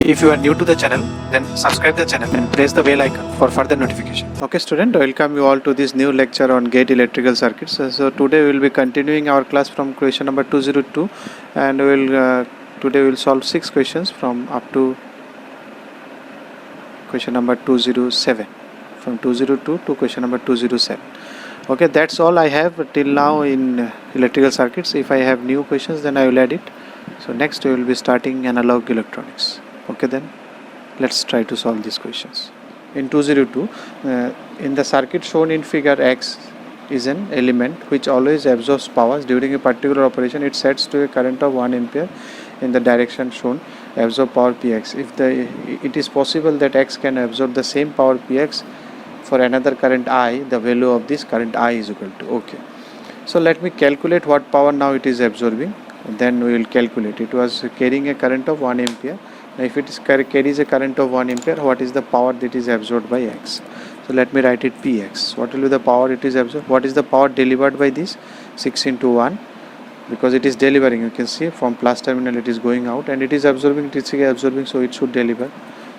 If you are new to the channel, then subscribe the channel and press the bell icon for further notification. Okay student, welcome you all to this new lecture on gate electrical circuits. So today we will be continuing our class from question number 202, and today we will solve 6 questions from up to question number 207, from 202 to question number 207. Okay, that's all I have till now in electrical circuits. If I have new questions, then I will add it. So next we will be starting analog electronics. Okay, then let's try to solve these questions. In 202, in the circuit shown in figure X is an element which always absorbs powers during a particular operation. It sets to a current of 1 ampere in the direction shown, absorb power Px. If it is possible that X can absorb the same power Px for another current I, the value of this current I is equal to. Okay, so let me calculate what power now it is absorbing. Then we will calculate. It was carrying a current of 1 ampere. Now if it is carries a current of 1 ampere, what is the power that is absorbed by X? So let me write it Px. What will be the power it is absorbed? What is the power delivered by this? 6 into 1, because it is delivering. You can see from plus terminal it is going out, and it is absorbing, so it should deliver.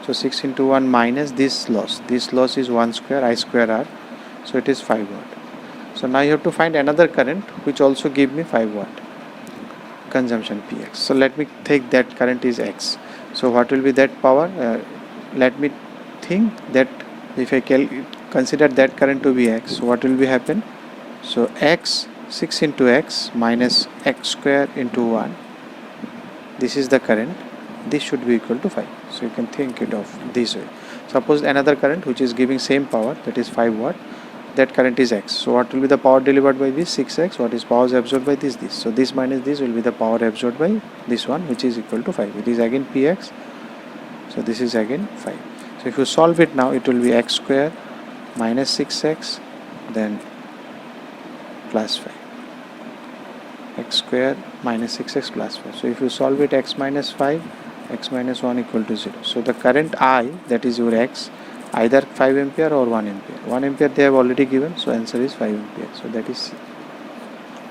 So 6 into 1 minus this loss. This loss is 1 square I square R. So it is 5 watt. So now you have to find another current which also give me 5 watt consumption Px. So let me take that current is X. So what will be that power? Let me think that if I consider that current to be X, what will be happen? So X, 6 into X minus X square into 1. This is the current. This should be equal to 5. So you can think it of this way. Suppose another current which is giving same power, that is 5 watt. That current is X. So what will be the power delivered by this? 6X. What is power absorbed by this? So this minus this will be the power absorbed by this one, which is equal to 5. It is again Px. So this is again 5. So if you solve it now, it will be X square minus 6X, then plus 5. X square minus 6X plus 5. So if you solve it, X minus 5, X minus 1 equal to 0. So the current I, that is your X, either 5 ampere or 1 ampere. 1 ampere they have already given, so answer is 5 ampere. So that is,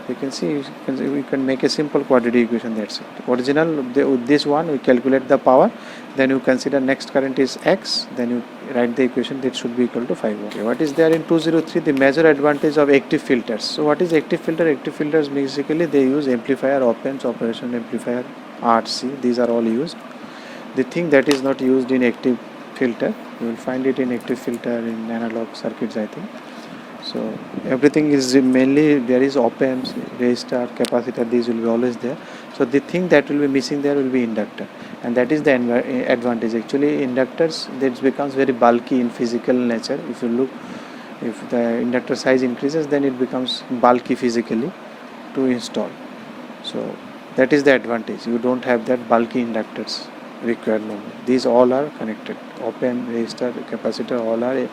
you can see, we can make a simple quadratic equation. That's it. Original, this one we calculate the power, then you consider next current is X, then you write the equation that should be equal to 5. Okay, what is there in 203? The major advantage of active filters. So what is active filter? Active filters basically they use amplifier, op-amps, operational amplifier, RC. These are all used. The thing that is not used in active filter, you will find it in active filter in analog circuits, I think. So everything is mainly there is op-amps, resistor, capacitor. These will be always there. So the thing that will be missing there will be inductor, and that is the advantage. Actually inductors, that becomes very bulky in physical nature. If you look, if the inductor size increases, then it becomes bulky physically to install. So that is the advantage. You don't have that bulky inductors required no more. These all are connected. Op-amp, resistor, capacitor, all are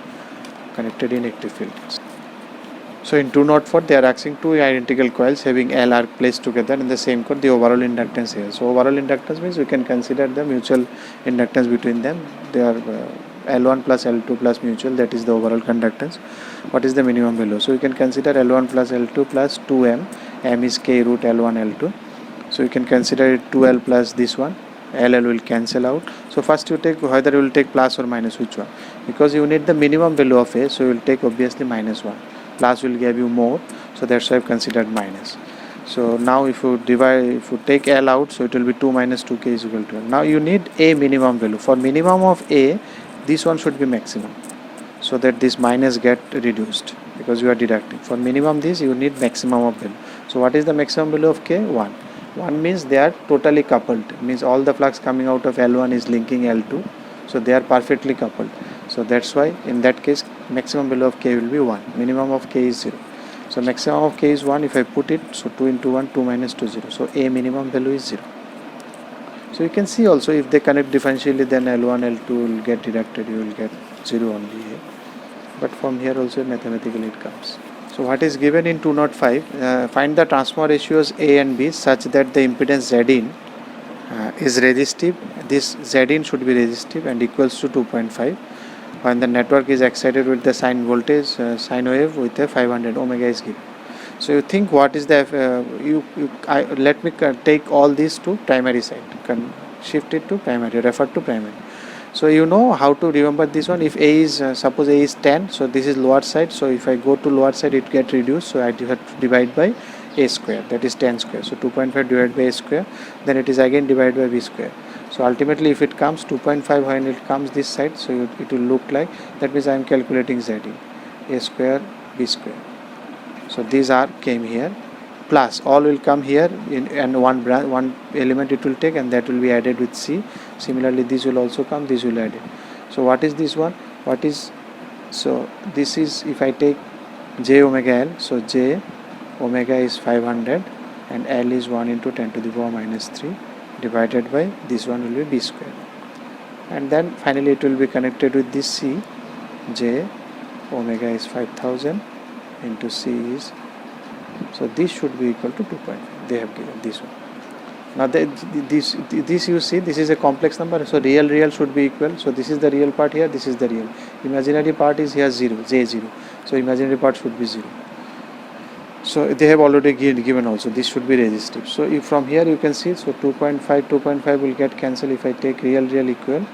connected in active filters. So in 204 they are asking two identical coils having L are placed together in the same core, the overall inductance here. So overall inductance means we can consider the mutual inductance between them. They are L1 plus L2 plus mutual, that is the overall conductance. What is the minimum value? So you can consider L1 plus L2 plus 2M. M is K root L1 L2. So you can consider it 2L plus this one. LL will cancel out. So first you take whether you will take plus or minus, which one, because you need the minimum value of A, so you will take obviously minus 1. Plus will give you more, so that's why I've considered minus. So now if you take L out, so it will be 2 minus 2K is equal to L. Now you need A minimum value. For minimum of A, this one should be maximum, so that this minus get reduced because you are deducting. For minimum this you need maximum of value. So what is the maximum value of K? 1. 1 means they are totally coupled, means all the flux coming out of L1 is linking L2, so they are perfectly coupled. So that's why in that case maximum value of K will be 1, minimum of K is 0. So maximum of K is 1. If I put it, so 2 into 1, 2 minus 2, 0. So A minimum value is 0. So you can see also if they connect differentially, then L1, L2 will get deducted, you will get 0 only here. But from here also mathematically it comes. So what is given in 205, find the transformer ratios A and B such that the impedance Zin is resistive. This Zin should be resistive and equals to 2.5 when the network is excited with the sine voltage, sine wave with a 500 omega is given. So you think what is the let me take all these to primary side, shift it to primary, refer to primary. So you know how to remember this one. If A is suppose A is 10, so this is lower side, so if I go to lower side it get reduced, so I have to divide by A square, that is 10 square. So 2.5 divided by A square, then it is again divided by B square. So ultimately if it comes 2.5 when it comes this side, so it will look like, that means I am calculating Z in A square B square. So these are came here, plus all will come here and one element it will take, and that will be added with C. Similarly this will also come, this will add it. So what is this one? What is, so this is, if I take J omega L, so J omega is 500 and L is 1 into 10 to the power minus 3 divided by this one will be B square, and then finally it will be connected with this C. J omega is 5000 into C is, so this should be equal to 2.5. They have given this one. Now this you see, this is a complex number, so real should be equal. So this is the real part here, this is the real. Imaginary part is here 0, J0. So imaginary part should be 0. So they have already given also, this should be resistive. So if from here you can see, so 2.5 will get cancelled. If I take real equal,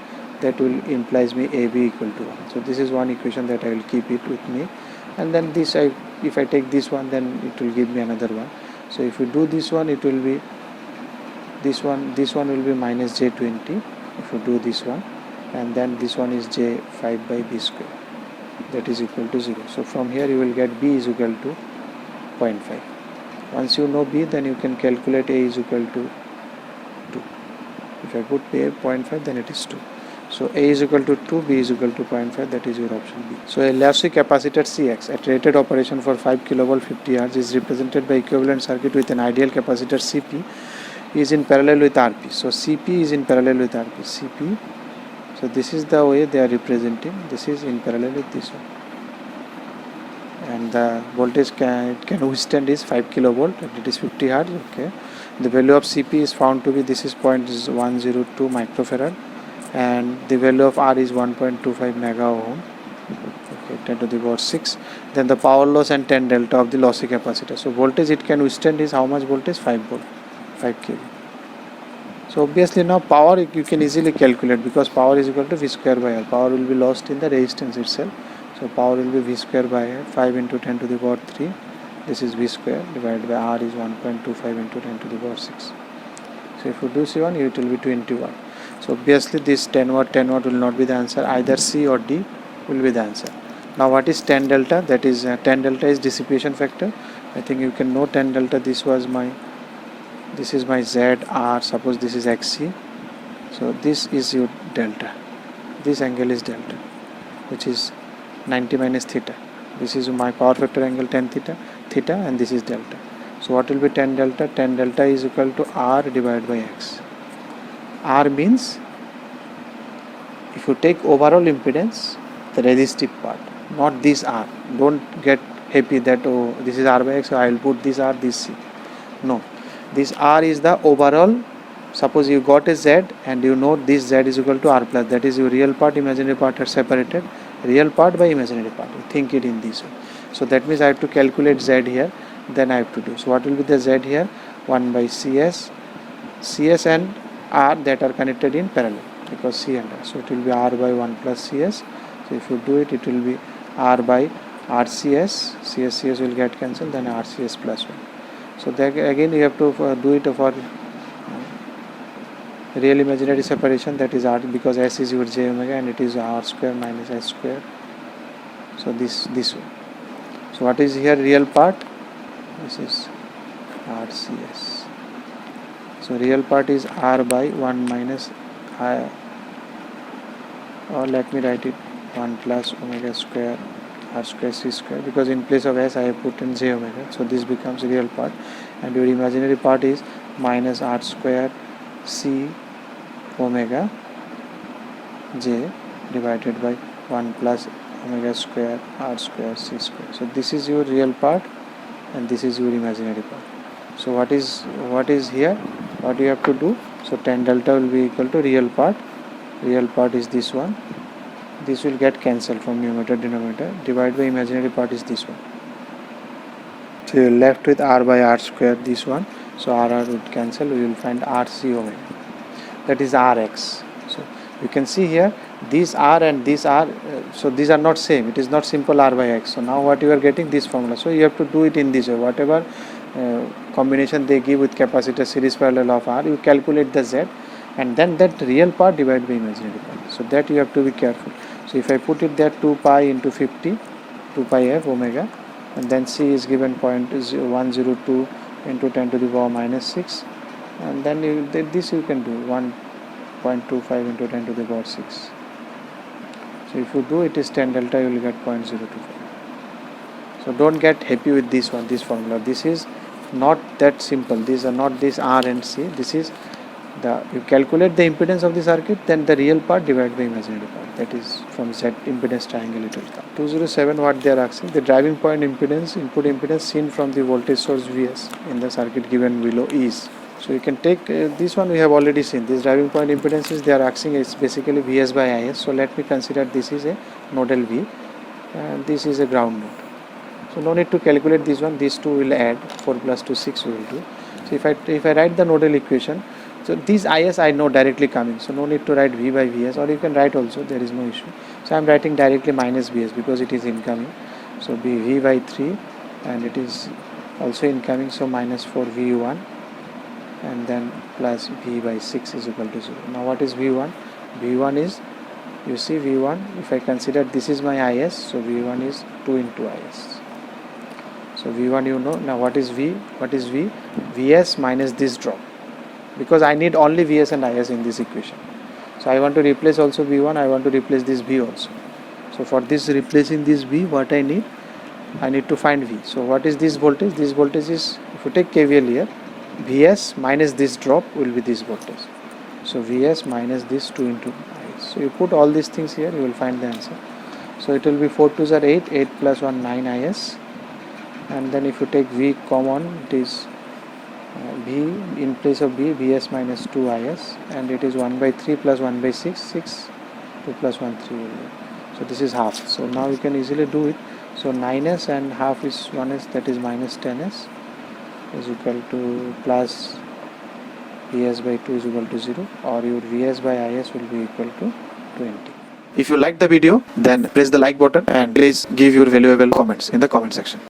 that will implies me AB equal to 1. So this is one equation that I will keep it with me. And then this, if I take this one, then it will give me another one. So if you do this one, it will be this one will be minus J20 if you do this one, and then this one is J5 by B square, that is equal to 0. So from here you will get B is equal to 0.5. Once you know B, then you can calculate A is equal to 2. If I put A 0.5, then it is 2. So A is equal to 2, B is equal to 0.5, that is your option B. So a lossy capacitor Cx at rated operation for 5 kV 50 Hz is represented by equivalent circuit with an ideal capacitor Cp is in parallel with Rp. So Cp is in parallel with Rp. Cp, so this is the way they are representing, this is in parallel with this one. And the voltage can withstand is 5 kilovolt, and it is 50 Hz. Okay. The value of Cp is found to be, this is 0.102 microfarad, and the value of R is 1.25 mega ohm. Okay, 10 to the power 6. Then the power loss and 10 delta of the lossy capacitor. So voltage it can withstand is how much voltage? 5 volt, 5 kV. So obviously now power you can easily calculate, because power is equal to V square by R. Power will be lost in the resistance itself. So power will be V square by R, 5 into 10 to the power 3. This is V square divided by R is 1.25 into 10 to the power 6. So if you do C1, it will be 20 watt. So obviously this 10 watt will not be the answer. Either C or D will be the answer. Now what is 10 delta? That is 10 delta is dissipation factor. I think you can know 10 delta. This is my ZR. Suppose this is XC. So this is your delta. This angle is delta, which is 90 minus theta. This is my power factor angle 10 theta, and this is delta. So what will be 10 delta? 10 delta is equal to R divided by X. R means, if you take overall impedance, the resistive part, not this R. Don't get happy that, oh, this is R by X, so I will put this R, this C. No, this R is the overall. Suppose you got a Z and you know this Z is equal to R plus, that is your real part, imaginary part are separated, real part by imaginary part. You think it in this way. So that means I have to calculate Z here, then I have to do. So what will be the Z here? 1 by CS and R that are connected in parallel, because C and R. So it will be R by 1 plus CS. So if you do it, it will be R by RCS. CS will get cancelled, then RCS plus 1. So that again you have to do it for real imaginary separation, that is R, because S is your J omega and it is R square minus S square. So this way. So what is here real part? This is RCS. So real part is R by 1 minus I, or let me write it 1 plus omega square R square C square, because in place of S I have put in J omega. So this becomes real part, and your imaginary part is minus R square C omega J divided by 1 plus omega square R square C square. So this is your real part and this is your imaginary part. So what is here? What you have to do? So 10 delta will be equal to real part. Real part is this one. This will get cancelled from numerator denominator. Divide by imaginary part is this one. So you are left with R by R square, this one. So R would cancel. We will find RC omega. that is Rx. So you can see here these R and these R, so these are not same, it is not simple R by X. So now what you are getting, this formula, so you have to do it in this way, whatever combination they give with capacitor series parallel of R, you calculate the Z and then that real part divided by imaginary part, so that you have to be careful. So if I put it there, 2 pi into 50, 2 pi f omega, and then C is given 0.102 into 10 to the power minus 6, and then this you can do 1.25 into 10 to the power 6. So if you do it is 10 delta, you will get 0.025. So don't get happy with this one, this formula. This is not that simple. These are not this R and C. This is you calculate the impedance of the circuit, then the real part divided by imaginary part. That is from Z impedance triangle it will come. 207, what they are asking, the driving point impedance, input impedance seen from the voltage source Vs in the circuit given below is. So you can take this one, we have already seen. This driving point impedances they are asking is basically Vs by Is. So let me consider this is a nodal V and this is a ground node. So no need to calculate this one, these two will add, 4 plus 2 6 we will do. So if I write the nodal equation, so these Is I know directly coming, so no need to write V by Vs, or you can write also, there is no issue. So I am writing directly minus Vs because it is incoming. So be V by 3 and it is also incoming, so minus 4 V1 and then plus V by 6 is equal to 0. Now what is V1? V1 is, you see V1, if I consider this is my Is, so V1 is 2 into Is. So V1 you know. Now what is V? What is V? Vs minus this drop, because I need only Vs and Is in this equation. So I want to replace also V1, I want to replace this V also. So for this replacing this V, what I need to find V. So what is this voltage? This voltage is, if you take KVL here, Vs minus this drop will be this voltage. So Vs minus this 2 into Is. So you put all these things here, you will find the answer. So it will be 4 2s are 8, 8 plus 1 9 Is, and then if you take V common, it is V in place of V, Vs minus 2 Is, and it is 1 by 3 plus 1 by 6, 6, 2 plus 1 3 will be. So this is half. So now you can easily do it. So 9s and half is 1s, that is minus 10s is equal to plus Vs by 2 is equal to 0, or your Vs by Is will be equal to 20. If you like the video, then press the like button and please give your valuable comments in the comment section.